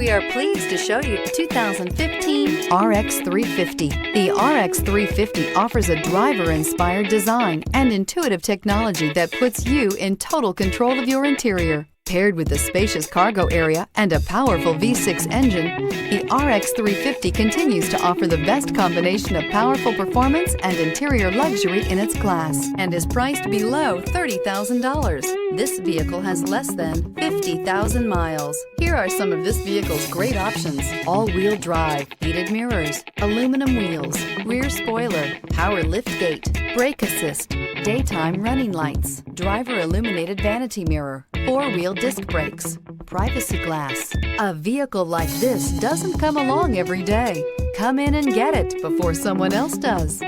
We are pleased to show you the 2015 RX 350. The RX 350 offers a driver-inspired design and intuitive technology that puts you in total control of your interior. Paired with a spacious cargo area and a powerful V6 engine, the RX 350 continues to offer the best combination of powerful performance and interior luxury in its class and is priced below $30,000. This vehicle has less than 50,000 miles. Here are some of this vehicle's great options: all-wheel drive, heated mirrors, aluminum wheels, rear spoiler, power liftgate, brake assist, daytime running lights, driver illuminated vanity mirror, four-wheel disc brakes, privacy glass. A vehicle like this doesn't come along every day. Come in and get it before someone else does.